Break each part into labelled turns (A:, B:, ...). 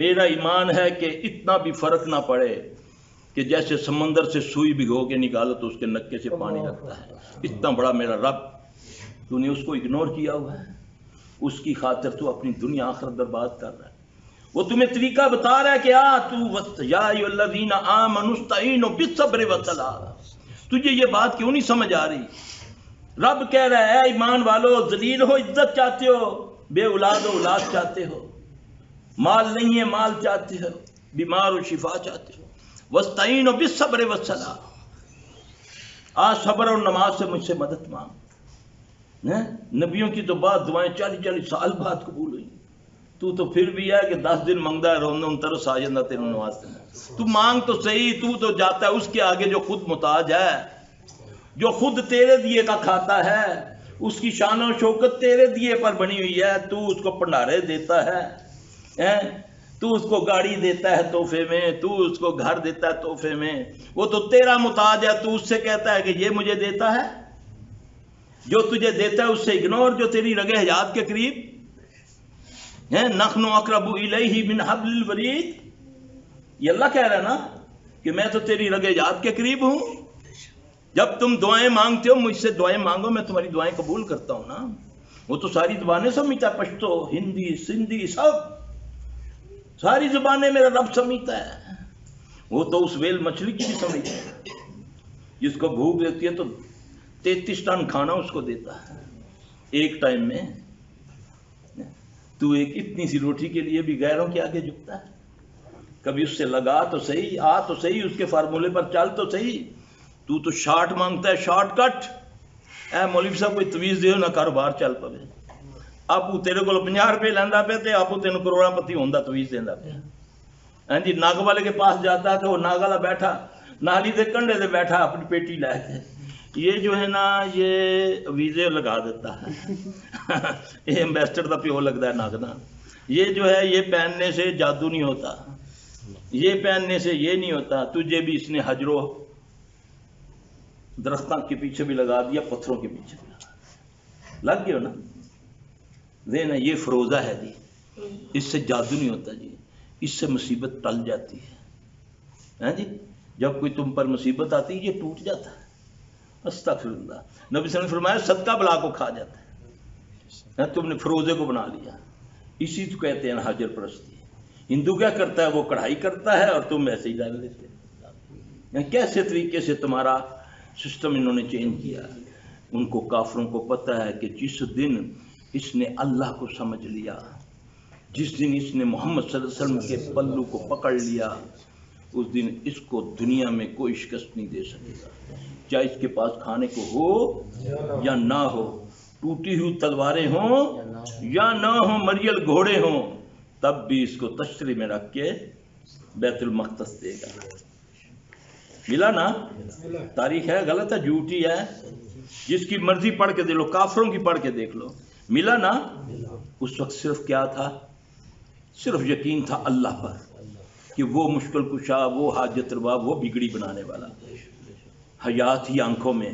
A: میرا ایمان ہے کہ اتنا بھی فرق نہ پڑے کہ جیسے سمندر سے سوئی بھگو کے نکالو تو اس کے نکے سے پانی لگتا ہے، اتنا بڑا میرا رب، تو نے اس کو اگنور کیا ہوا ہے، اس کی خاطر تو اپنی دنیا آخرت برباد کر رہا ہے۔ وہ تمہیں طریقہ بتا رہا ہے کہ یا ایھا الذین آمنوا استعینوا بالصبر والصلاۃ، تجھے یہ بات کیوں نہیں سمجھ آ رہی؟ رب کہہ رہا ہے اے ایمان والو، ذلیل ہو عزت چاہتے ہو، بے اولاد ہو اولاد چاہتے ہو، مال نہیں ہے مال چاہتے ہو، بیمار ہو شفا چاہتے ہو، واستعینوا بالصبر والصلاۃ، آج صبر اور نماز سے مجھ سے مدد مانگ۔ نبیوں کی تو بات دعائیں 40 سال بعد قبول ہوئی، تو پھر بھی ہے کہ 10 دن منگتا ہے، رونا 29 آ جاتا تیرے نواز سے۔ تو مانگ تو صحیح، تو جاتا ہے اس کے آگے جو خود محتاج ہے، جو خود تیرے دیے کا کھاتا ہے، اس کی شان و شوکت تیرے دیے پر بنی ہوئی ہے، تو اس کو پنڈارے دیتا ہے، تو اس کو گاڑی دیتا ہے تحفے میں، تو اس کو گھر دیتا ہے تحفے میں، وہ تو تیرا محتاج ہے، تو اس سے کہتا ہے کہ یہ مجھے دیتا ہے؟ جو تجھے دیتا ہے اس سے اگنور، جو تیری رگ حیات کے قریب ہے، نحن اقرب الیہ من حبل الورید، یہ اللہ کہہ رہا ہے نا کہ میں تو تیری رگ حیات کے قریب ہوں۔ جب تم دعائیں مانگتے ہو مجھ سے دعائیں مانگو، میں تمہاری دعائیں قبول کرتا ہوں نا۔ وہ تو ساری زبانیں سمیتا ہے، پشتو، ہندی، سندھی، ساری زبانیں میرا رب سمیتا ہے۔ وہ تو اس ویل مچھلی کی بھی سمجھتا ہے، جس کو بھوک لگتی ہے تو 33 ٹن کھانا اس کو دیتا ہے ایک ٹائم میں۔ تو ایک اتنی سی روٹی کے لیے بھی غیروں کے آگے جھکتا ہے؟ کبھی اس سے لگا تو صحیح، آ تو صحیح، اس کے فارمولے پر چل تو صحیح۔ تو شارٹ مانگتا ہے، شارٹ کٹ۔ اے مولوی صاحب کوئی تویز دیو نہ کاروبار چل پوے۔ آپ تیرے کو 50 روپے لینا پہ تے آپ تین کروڑا پتی ہوندا تویز دینا پہ۔ ہاں جی، ناگ والے کے پاس جاتا ہے تو وہ ناگ والا بیٹھا نالی دے کنڈے سے بیٹھا اپنی پیٹی لے کے، یہ جو ہے نا یہ ویزے لگا دیتا ہے، یہ ایمبیسڈر کا پیو لگتا ہے ناگنا، یہ جو ہے یہ پہننے سے جادو نہیں ہوتا، یہ پہننے سے یہ نہیں ہوتا، تجھے بھی اس نے حجرو درختوں کے پیچھے بھی لگا دیا، پتھروں کے پیچھے بھی لگ گئے ہو نا۔ دینا یہ فروزہ ہے جی، اس سے جادو نہیں ہوتا جی، اس سے مصیبت ٹل جاتی ہے جی۔ جب کوئی تم پر مصیبت آتی ہے یہ ٹوٹ جاتا ہے، استغفر اللہ۔ نبی صلی اللہ علیہ وسلم نے فرمایا صدقہ بلا کو کھا جاتا ہے، تم نے فروزے کو بنا لیا، اسی تو کہتے ہیں حجر پرستی۔ ہندو کیا کرتا ہے؟ وہ کڑھائی کرتا ہے اور تم ایسے ہی ڈال لیتے۔ کیسے طریقے سے تمہارا سسٹم انہوں نے چینج کیا۔ ان کو کافروں کو پتہ ہے کہ جس دن اس نے اللہ کو سمجھ لیا، جس دن اس نے محمد صلی اللہ علیہ وسلم کے پلو کو پکڑ لیا، اس دن اس کو دنیا میں کوئی شکست نہیں دے سکے گا، چاہے اس کے پاس کھانے کو ہو یا نہ ہو، ٹوٹی ہوئی تلواریں ہوں یا نہ ہوں، مریل گھوڑے ہوں، تب بھی اس کو تشتری میں رکھ کے بیت المقدس دے گا۔ ملا نا؟ تاریخ ہے، غلط ہے، جھوٹی ہے، جس کی مرضی پڑھ کے دیکھ لو، کافروں کی پڑھ کے دیکھ لو۔ ملا نا؟ اس وقت صرف کیا تھا؟ صرف یقین تھا اللہ پر کہ وہ مشکل کشا، وہ حاجت روا، وہ بگڑی بنانے والا۔ حیات ہی آنکھوں میں،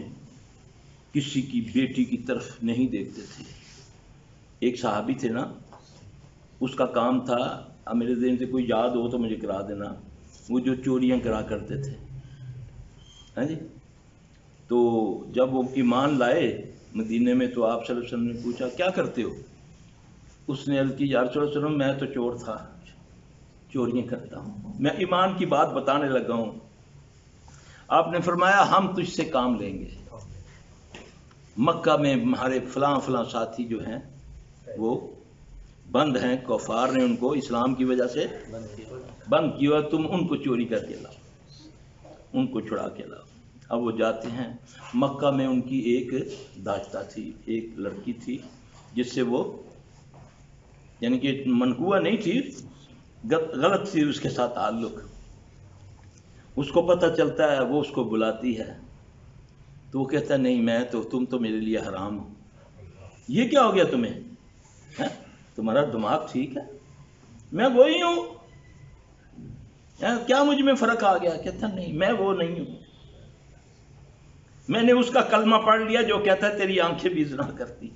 A: کسی کی بیٹی کی طرف نہیں دیکھتے تھے۔ ایک صحابی تھے نا، اس کا کام تھا، میرے ذہن سے کوئی یاد ہو تو مجھے کرا دینا، وہ جو چوریاں کرا کرتے تھے، ہاں جی۔ تو جب وہ ایمان لائے مدینے میں تو آپ صلی اللہ علیہ وسلم نے پوچھا کیا کرتے ہو؟ اس نے عرض کی یا رسول اللہ صلی اللہ علیہ وسلم میں تو چور تھا، چوریاں کرتا ہوں، میں ایمان کی بات بتانے لگا ہوں۔ آپ نے فرمایا ہم تجھ سے کام لیں گے، مکہ میں ہمارے فلاں فلاں ساتھی جو ہیں وہ بند ہیں، کفار نے ان کو اسلام کی وجہ سے بند کیا، تم ان کو چوری کر کے لاؤ، ان کو چھڑا کے لاؤ۔ اب وہ جاتے ہیں، مکہ میں ان کی ایک داشتہ تھی، ایک لڑکی تھی جس سے وہ یعنی کہ منقوہ نہیں تھی، غلط تھی اس کے ساتھ تعلق۔ اس کو پتہ چلتا ہے، وہ اس کو بلاتی ہے تو وہ کہتا ہے نہیں میں تو، تم تو میرے لیے حرام ہو۔ یہ کیا ہو گیا تمہیں؟ تمہارا دماغ ٹھیک ہے؟ میں وہی ہوں، کیا مجھ میں فرق آ گیا؟ کہتا نہیں میں وہ نہیں ہوں، میں نے اس کا کلمہ پڑھ لیا جو کہتا ہے تیری آنکھیں بھی زنا کرتی،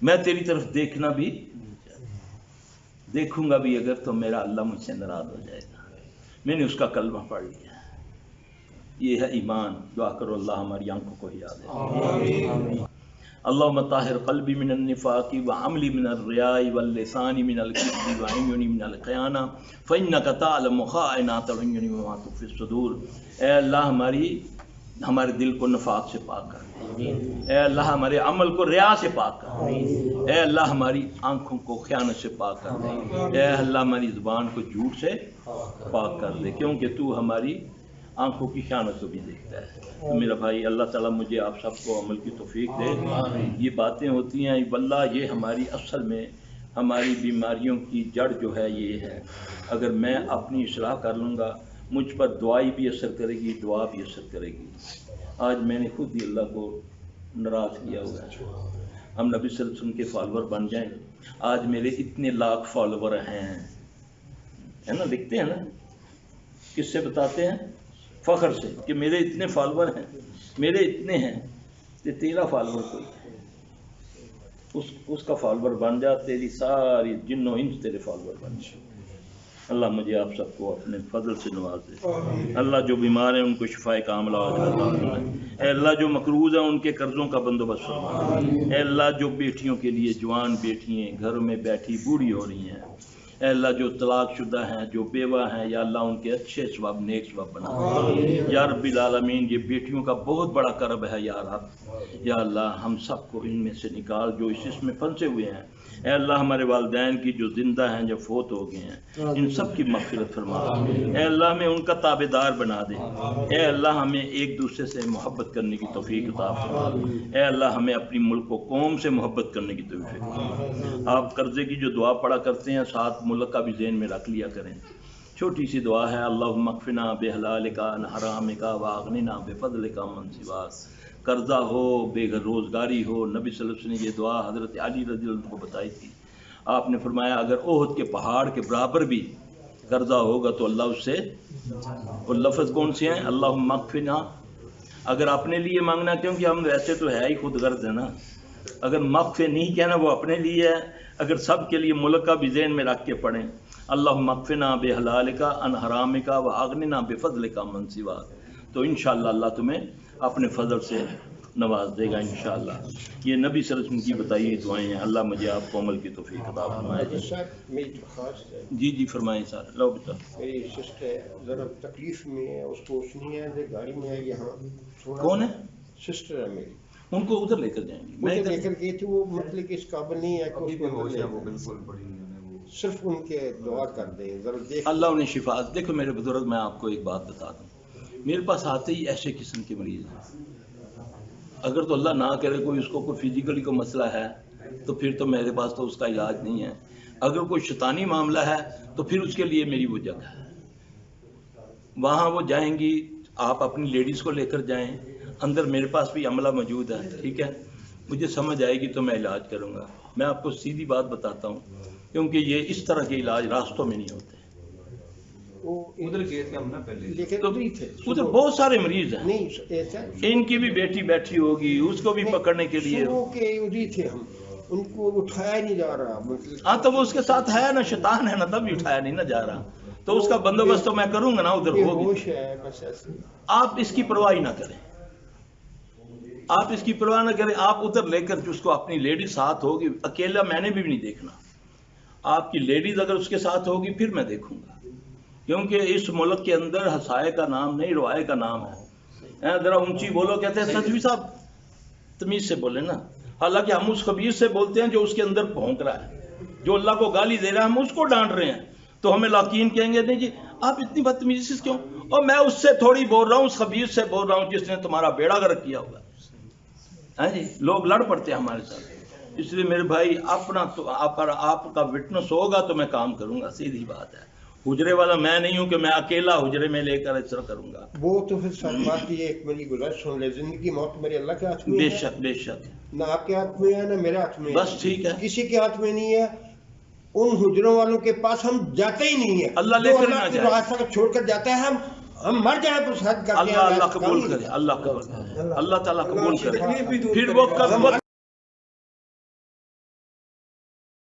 A: میں تیری طرف دیکھنا بھی۔ देखूंगा भी अगर तो मेरा अल्लाह मुझसे नाराज हो जाएगा। मैंने उसका कलमा पढ़ लिया। ये है ईमान। दुआ करो अल्लाह हमारी आंखों को हिदायत दे। अल्लाहुम्मा ताहिर क़ल्बी मिनन निफ़ाक़ि व अमली मिनर रियाइ वल लिसानी मिनल किज़्बि व अय्युनी मिनल ख़याना फ़इन्नका तअलमु ख़ाइनतल अय्युनि व मा तुख़फ़ी सुदूर। ए अल्लाह हमारे दिल को नफाक से पाक कर। ए अल्लाह हमारे अमल को रिया से पाक कर। ए अल्लाह हमारी आंखों को ख़यानत से पाक कर दे। ए अल्लाह हमारी ज़ुबान को झूठ से पाक कर दे, क्योंकि तू हमारी आंखों की ख़यानत को भी देखता है। तो मेरा भाई अल्लाह ताला मुझे आप सबको अमल की तौफीक दे। ये बातें होती हैं वल्लाह, ये हमारी असल में हमारी बीमारियों की जड़ जो है ये है। अगर मैं अपनी इस्लाह कर लूँगा, मुझ पर दुआई भी असर करेगी, दुआ भी असर करेगी। आज मैंने खुद ही अल्लाह को नाराज़ किया हुआ है। हम नबी सल्लल्लाहु अलैहि वसल्लम के फॉलोअर बन जाएं। आज मेरे इतने लाख फॉलोअर हैं, है ना, दिखते हैं ना, किससे बताते हैं? फ़ख्र से कि मेरे इतने फॉलोअर हैं, मेरे इतने हैं। तो तेरा फॉलोअर कोई उसका फॉलोअर बन जा, तेरी सारी जिन्नो इंच तेरे फॉलोअर बन जा। अल्लाह मुझे आप सबको अपने फजल से नवाज दे। अल्लाह जो बीमार हैं उनको शिफाए कामिला अता फरमाए। अल्लाह जो मकरूज़ हैं उनके कर्ज़ों का बंदोबस्त फरमा। अल्लाह जो बेटियों के लिए, जवान बेटियाँ घरों में बैठी बूढ़ी हो रही हैं, अल्लाह जो तलाक शुदा हैं, जो बेवा हैं, या अल्लाह उनके अच्छे सवाब नेक सवाब बना। या रब्बिल आलमीन, ये बेटियों का बहुत बड़ा करब है या रब। या अल्लाह हम सबको इनमें से निकाल जो इसमें फंसे हुए हैं। ऐ अल्लाह हमारे वालिदैन की जो जिंदा हैं, जो फोत हो गए हैं, इन सब की मग़फ़िरत फरमा। ऐ अल्लाह हमें उनका ताबेदार बना दे। ऐ अल्लाह हमें एक दूसरे से मोहब्बत करने की तौफीक अता फरमा। ऐ अल्लाह हमें अपनी मुल्क को कौम से मोहब्बत करने की तौफीक फरमा। आप कर्ज़े की जो दुआ पढ़ा करते हैं, साथ मुल्क का भी ज़हन में रख लिया करें। छोटी सी दुआ है, अल्लाहुम्मा अक़फ़िना बिहलालिका अन हरामिका व अग़निना बिफ़ज़लिका मन सिवाक। कर्जा हो, बेरोज़गारी हो, नबी सल्लल्लाहु अलैहि वसल्लम ने ये दुआ हज़रत अली रज़ियल्लाहु अन्हु को बताई थी। आपने फरमाया अगर ओहद के पहाड़ के बराबर भी कर्जा होगा तो अल्लाह उससे, और लफ्ज़ कौन से हैं? अल्लाहुम्मा अक़फ़िना। अगर अपने लिए मांगना, क्योंकि हम वैसे तो है ही खुद गर्ज है ना, अगर मक़फ़े नहीं कहना वो अपने लिए है। अगर सब के लिए मुल्क का भी ज़हन में रख के पढ़ें, अल्लाहुम्मा अक़फ़िना बिहलालिका अन हरामिका व अग़निना बिफ़ज़लिका मन सिवाक, तो इंशाअल्लाह अल्लाह तुम्हें अपने फजल से नवाज देगा इंशाअल्लाह। ये नबी सल्लल्लाहु अलैहि वसल्लम की बताई हुई दुआएं हैं। अल्लाह मुझे आपको अमल की तौफीक अता फरमाए। जी जी फरमाएं सर। लो बेटा,
B: मेरी सिस्टर ज़रा तकलीफ में है, उसको उसनी है, गाड़ी में है यहाँ।
A: कौन है?
B: सिस्टर है मेरी,
A: उनको उधर लेकर जाएंगे। मैं
B: उधर लेकर गई थी, वो मतलब कि इस काबिल नहीं है कि सिर्फ उनके दुआ कर दे, जरा देख
A: अल्लाह उन्हें शिफा। देखो मेरे बुजुर्ग, मैं आपको एक बात बता दूं, मेरे पास आते ही ऐसे किस्म के मरीज हैं। अगर तो अल्लाह ना करे कोई उसको कोई फिजिकली को मसला है तो फिर तो मेरे पास तो उसका इलाज नहीं है। अगर कोई शैतानी मामला है तो फिर उसके लिए मेरी वो जगह है, वहाँ वो जाएंगी। आप अपनी लेडीज़ को लेकर जाएं, अंदर मेरे पास भी अमला मौजूद है, ठीक है। मुझे समझ आएगी तो मैं इलाज करूँगा। मैं आपको सीधी बात बताता हूँ, क्योंकि ये इस तरह के इलाज रास्तों में नहीं होते।
B: उधर गए थे हम ना पहले, लेकिन
A: तो
B: उधर थे,
A: उधर बहुत सारे मरीज हैं।
B: नहीं ऐसा,
A: इनकी भी बेटी बैठी होगी, उसको भी पकड़ने के लिए।
B: उधर थे हम, उनको उठाया नहीं जा रहा। मतलब
A: हाँ, तो वो उसके साथ है ना, शैतान है ना, तब भी उठाया नहीं ना जा रहा। तो उसका बंदोबस्त तो मैं करूंगा ना, उधर होगी। आप इसकी परवाह ही ना करें, आप इसकी परवाह ना करें। आप उधर लेकर उसको, अपनी लेडीज साथ होगी, अकेला मैंने भी नहीं देखना। आपकी लेडीज अगर उसके साथ होगी फिर मैं देखूंगा, क्योंकि इस मुल्क के अंदर हसाए का नाम नहीं, रुआए का नाम है। जरा ऊंची बोलो, कहते हैं सचवी साहब तमीज से बोले ना। हालांकि हम उस खबीर से बोलते हैं जो उसके अंदर भौंक रहा है, जो अल्लाह को गाली दे रहा है, हम उसको डांट रहे हैं। तो हमें लाकीन कहेंगे नहीं जी आप इतनी बदतमीजी से क्यों? और मैं उससे थोड़ी बोल रहा हूँ, उस खबीर से बोल रहा हूँ जिसने तुम्हारा बेड़ा गर्क किया हुआ है जी। लोग लड़ पड़ते हैं हमारे साथ। इसलिए मेरे भाई, अपना तो आपका विटनेस होगा तो मैं काम करूंगा, सीधी बात है। हुजरे वाला मैं नहीं हूं कि मैं अकेला हुजरे में लेकर इस तरह करूंगा।
B: वो तो फिर सब बात ये एक मेरी गुजारिश सुन ले, जिंदगी मौत मेरे अल्लाह के हाथ में है।
A: बेशक बेशक,
B: ना आपके हाथ में है ना मेरे हाथ में है,
A: बस ठीक है,
B: किसी के हाथ में नहीं है। उन हुजरों वालों के पास हम जाते ही नहीं है।
A: अल्लाह लेकर ना जाए,
B: रास्ता छोड़कर जाता है, हम मर जाए तो साथ करते हैं।
A: अल्लाह कबूल करे, अल्लाह कबूल करे, अल्लाह ताला कबूल करे। फिर वो